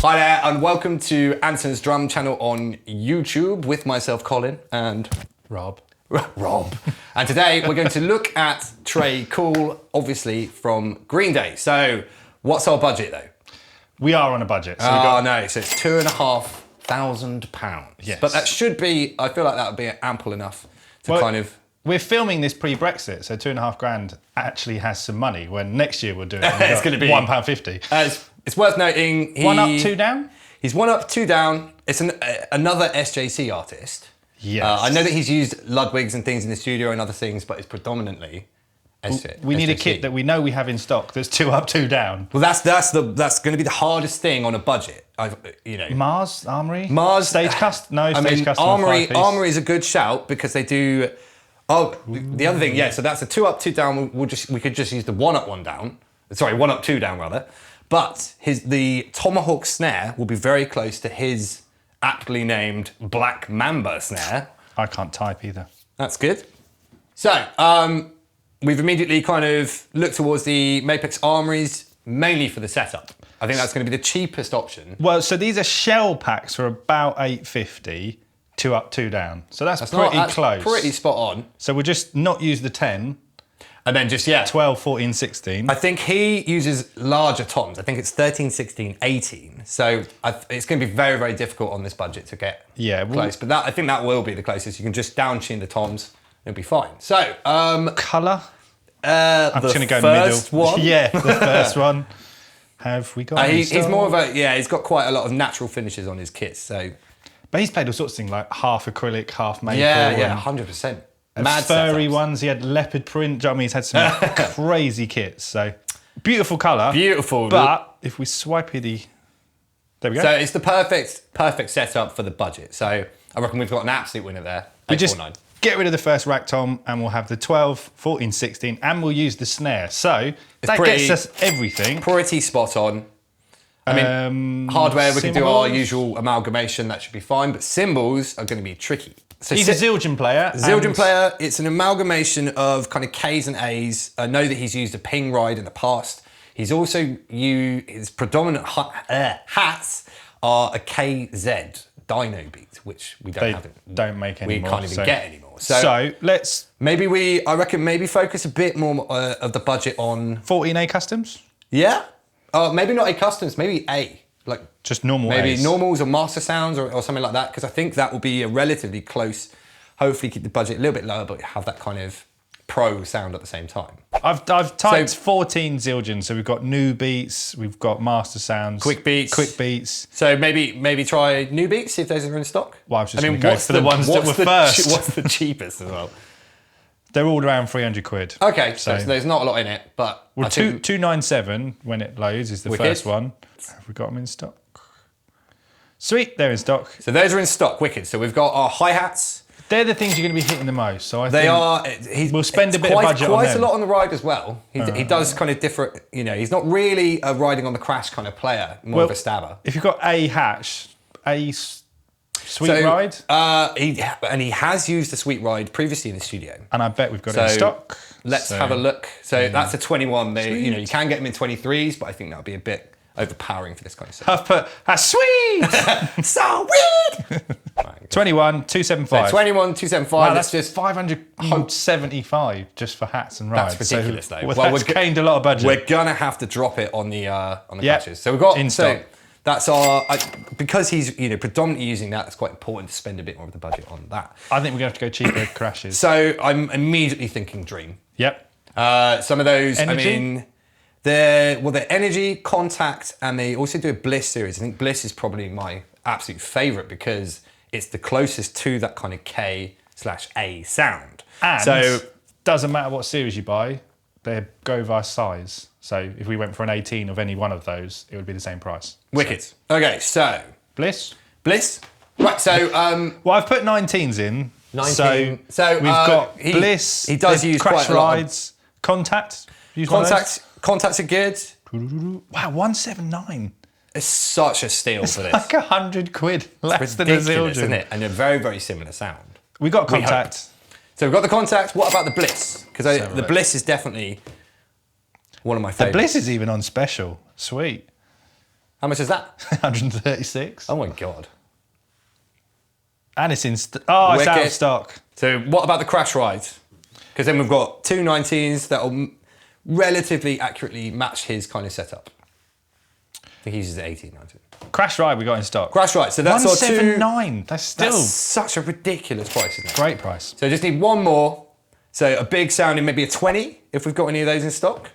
Hi there, and welcome to Andertons Drum channel on YouTube with myself, Colin, and Rob. And today we're going to look at Tré Cool, obviously from Greenday. So, what's our budget though? We are on a budget. So no, so it's £2,500. Yes. But that should be, I feel like that would be ample enough to kind of... We're filming this pre-Brexit, so £2,500 actually has some money, when next year we'll do it. It's going to be £1.50. It's worth noting... One up, two down? He's one up, two down. It's another SJC artist. Yes. I know that he's used Ludwigs and things in the studio and other things, but it's predominantly SJC. We need a kit that we know we have in stock that's two up, two down. Well, that's going to be the hardest thing on a budget. Mars Armory? Mars Stage Custom? No, Stage Custom. Armory is a good shout because they do... Oh, the other thing, yeah, so that's a two up, two down. We could just use the one up, one down. Sorry, one up, two down rather. But the Tomahawk snare will be very close to his aptly named Black Mamba snare. I can't type either. That's good. So, we've immediately kind of looked towards the Mapex Armories, mainly for the setup. I think that's going to be the cheapest option. Well, so these are shell packs for about $8.50, two up, two down. So that's pretty close. Pretty spot on. So we'll just not use the 10. And then just, yeah. 12, 14, 16. I think he uses larger toms. I think it's 13, 16, 18. So it's going to be very, very difficult on this budget to get close. But I think that will be the closest. You can just down tune the toms. It'll be fine. So, colour? I'm just going to go first middle. One. Yeah, the first one. Have we got he's more of a, he's got quite a lot of natural finishes on his kits. So, but he's played all sorts of things like half acrylic, half maple. Yeah, 100%. Mad furry ones. He had leopard print. Do you know what I mean? He's had some crazy kits. So beautiful colour. Beautiful. But if we swipe here, there we go. So it's the perfect setup for the budget. So I reckon we've got an absolute winner there. We just get rid of the first rack tom and we'll have the 12, 14, 16 and we'll use the snare. So that gets us everything. Pretty spot on. I mean, hardware, we can do our usual amalgamation. That should be fine. But cymbals are going to be tricky. So he's a Zildjian player. Player. It's an amalgamation of kind of Ks and As. I know that he's used a ping ride in the past. He's also used, his predominant hats are a KZ dyno beat, which we don't make anymore. We can't even get anymore. So let's... I reckon maybe focus a bit more of the budget on... 14A customs? Yeah. Maybe not A customs, maybe A. Like just normal maybe A's. Normals or master sounds or something like that, because I think that will be a relatively close, hopefully keep the budget a little bit lower but have that kind of pro sound at the same time. I've typed 14 Zildjian, so we've got new beats, we've got master sounds, quick beats. So maybe try new beats, see if those are in stock. Well, I was just going to go for the ones that were first. What's the cheapest as well? They're all around 300 quid. Okay, so there's not a lot in it, but well, 297 when it loads is the first one. Have we got them in stock? Sweet, they're in stock. So those are in stock, wicked. So we've got our hi-hats. They're the things you're going to be hitting the most. So we'll spend a bit of budget on them. Quite a lot on the ride as well. He does kind of different, he's not really a riding on the crash kind of player, more of a stabber. If you've got a hatch, Sweet ride? He has used a sweet ride previously in the studio. And I bet we've got it in stock. Let's have a look. So that's a 21. You can get them in 23s, but I think that would be a bit overpowering for this kind of stuff. I've put a sweet! So weird! 21, 275. So 21, 275. Wow, that's just 575 just for hats and rides. That's ridiculous though. Well, that's gained a lot of budget. We're gonna have to drop it on the patches. So we've got in stock. That's our, because he's predominantly using that, it's quite important to spend a bit more of the budget on that. I think we're going to have to go cheaper crashes. So I'm immediately thinking Dream. Yep. Some of those, Energy? I mean, they're Energy, Contact, and they also do a Bliss series. I think Bliss is probably my absolute favourite because it's the closest to that kind of K/A sound. And so doesn't matter what series you buy, they go via size. So if we went for an 18 of any one of those, it would be the same price. Wicked. So. Okay, so Bliss. Right. So well, I've put 19s in. 19. So we've got Bliss. He does use crash quite a lot rides. Contact. Contacts are good. Wow, 179. It's such a steal for this. Like 100 quid less than a Zildjian, isn't it? And a very, very similar sound. We got Contact. So we've got the Contact. What about the Bliss? Because the Bliss is definitely one of my favourites. The Bliss is even on special. Sweet. How much is that? 136. Oh my God. And it's in... it's out of Wicked. stock. So what about the Crash Rides? Because then we've got two 19s that will relatively accurately match his kind of setup. I think he uses 18, 19. Crash Ride we got in stock. Crash Ride, so that's our two... 179. That's still... That's such a ridiculous price, isn't it? Great price. So I just need one more. So a big sounding, maybe a 20, if we've got any of those in stock.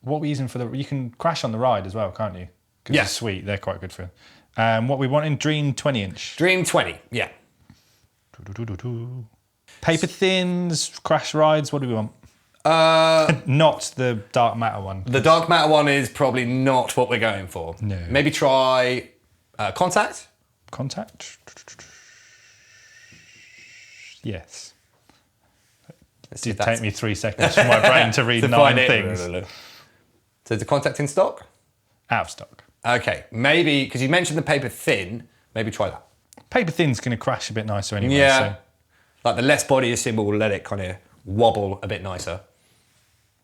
What are we using for the... You can crash on the ride as well, can't you? Because Yeah. they're sweet. They're quite good for... what we want in Dream 20-inch. Dream 20, yeah. Paper thins, Crash Rides, what do we want? Not the dark matter one. The dark matter one is probably not what we're going for. No. Maybe try Contact. Contact? Yes. Let's It see did if that's- take me 3 seconds for my brain to read to 9 find it. things. So is the Contact in stock? Out of stock. Okay, maybe, because you mentioned the paper thin, maybe try that. Paper thin's going to crash a bit nicer anyway. Yeah. So. Like the less body of cymbal will let it kind of wobble a bit nicer.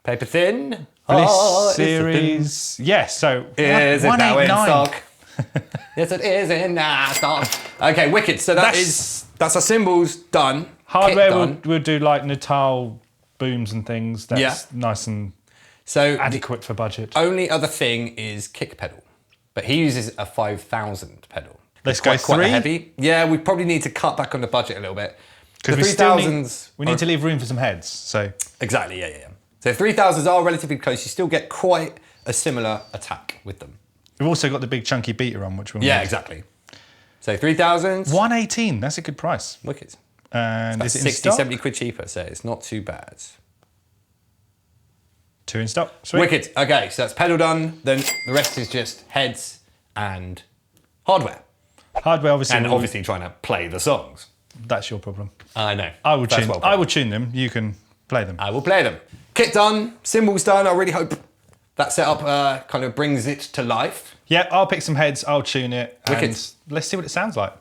Paper thin. Bliss Oh, it's a series. Yes, so Is it now in 189. stock? Yes, it is in stock. Okay, wicked. So that's our cymbals done. Hardware Kit done. we'll do like Natal booms and things. That's Yeah. nice and So adequate for budget. the only other thing is kick pedal, but he uses a 5,000 pedal. Let's Quite go 3. heavy. Yeah, we probably need to cut back on the budget a little bit. Because The we still need, 3,000s we need are- to leave room for some heads. So Exactly, yeah. So 3,000s are relatively close. You still get quite a similar attack with them. we've also got the big chunky beater on, which we'll Yeah, need. exactly. So 3,000s, 118. That's a good price. wicked. And That's is it in 60, stock? 70 quid cheaper, so it's not too bad. 2 in stock. Sweet. Wicked. Okay, so that's pedal done. Then the rest is just heads and hardware. Hardware, obviously. And obviously trying to play the songs. That's your problem. I know. I will That's tune. well I will tune them. You can play them. I will play them. Kit done, cymbals done. I really hope that setup kind of brings it to life. Yeah, I'll pick some heads. I'll tune it. Wicked. And let's see what it sounds like.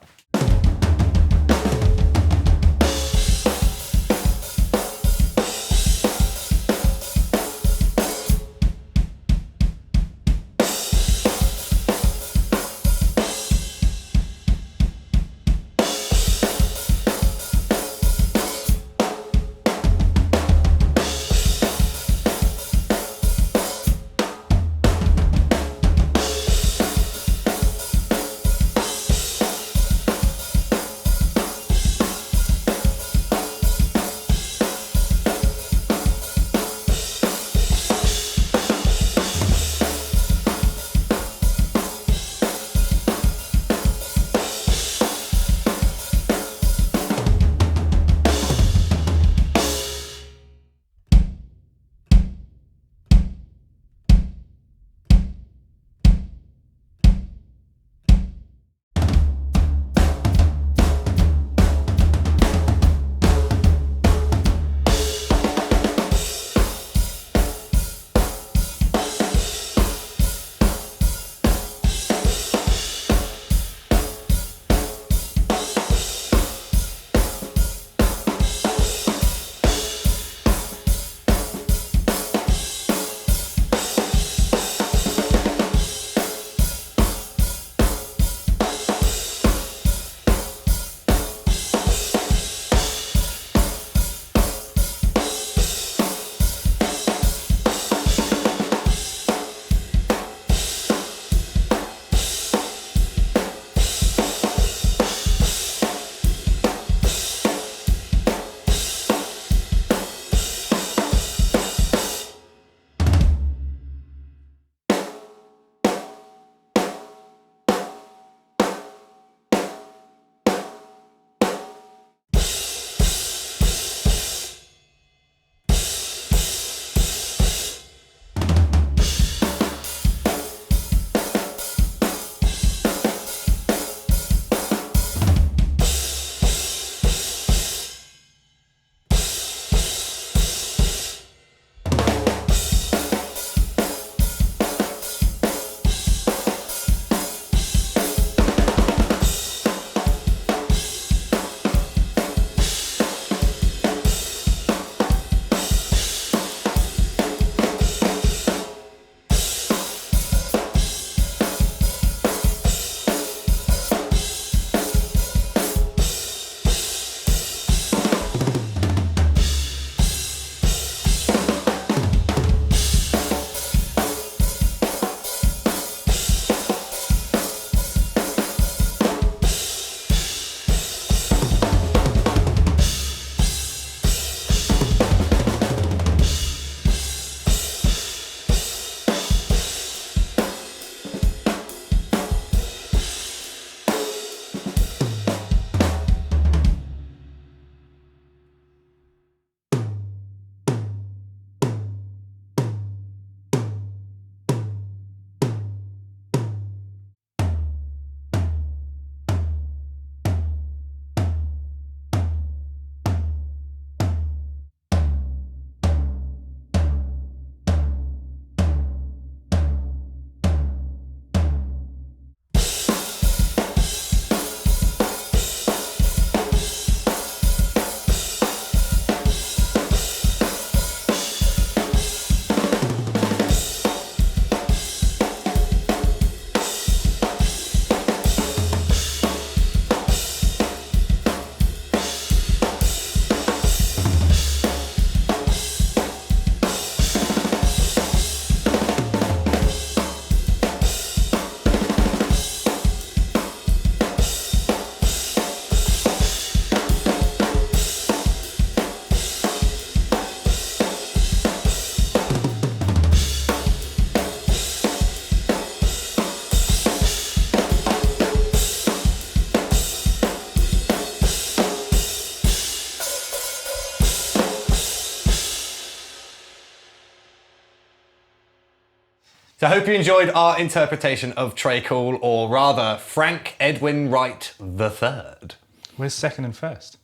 I hope you enjoyed our interpretation of Tré Cool, or rather Frank Edwin Wright III. Where's second and first?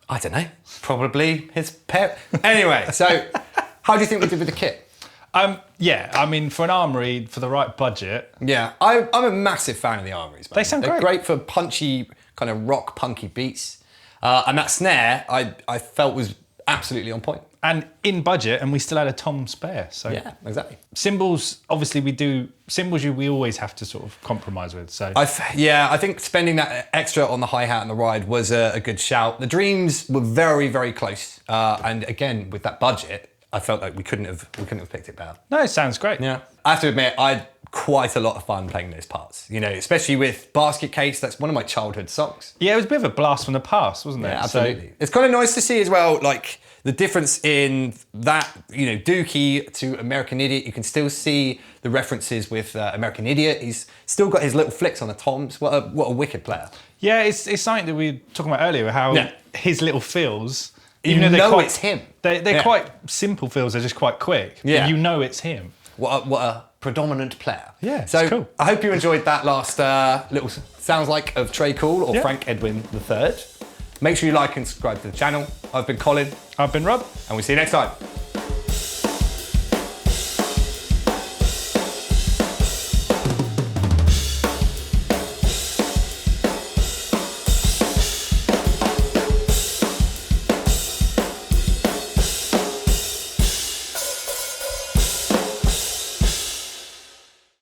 I don't know. Probably his parent. Anyway, so how do you think we did with the kit? Yeah, I mean, for an Armory, for the right budget. Yeah, I'm a massive fan of the Armories. Man. They sound They're great. great for punchy, kind of rock punky beats. And that snare, I felt was absolutely on point. And in budget, and we still had a tom spare. So Yeah, exactly. cymbals, obviously cymbals we always have to sort of compromise with. So I think spending that extra on the hi-hat and the ride was a good shout. The Dreams were very, very close. And again, with that budget, I felt like we couldn't have picked it better. no, it sounds great. Yeah. I have to admit, I had quite a lot of fun playing those parts. You know, especially with Basket Case, that's one of my childhood songs. Yeah, it was a bit of a blast from the past, wasn't it? Yeah, absolutely. It's kind of nice to see as well, like, the difference in that, you know, Dookie to American Idiot. You can still see the references with American Idiot. He's still got his little flicks on the toms. What a wicked player. Yeah, it's something that we were talking about earlier, how his little fills, Even though they're quite, it's him. They're quite simple fills, they're just quite quick. Yeah. But you know it's him. What a predominant player. Yeah, so it's cool. I hope you enjoyed that last little sounds like of Tré Cool or Frank Edwin III. Make sure you like and subscribe to the channel. I've been Colin. I've been Rob. And we'll see you next time.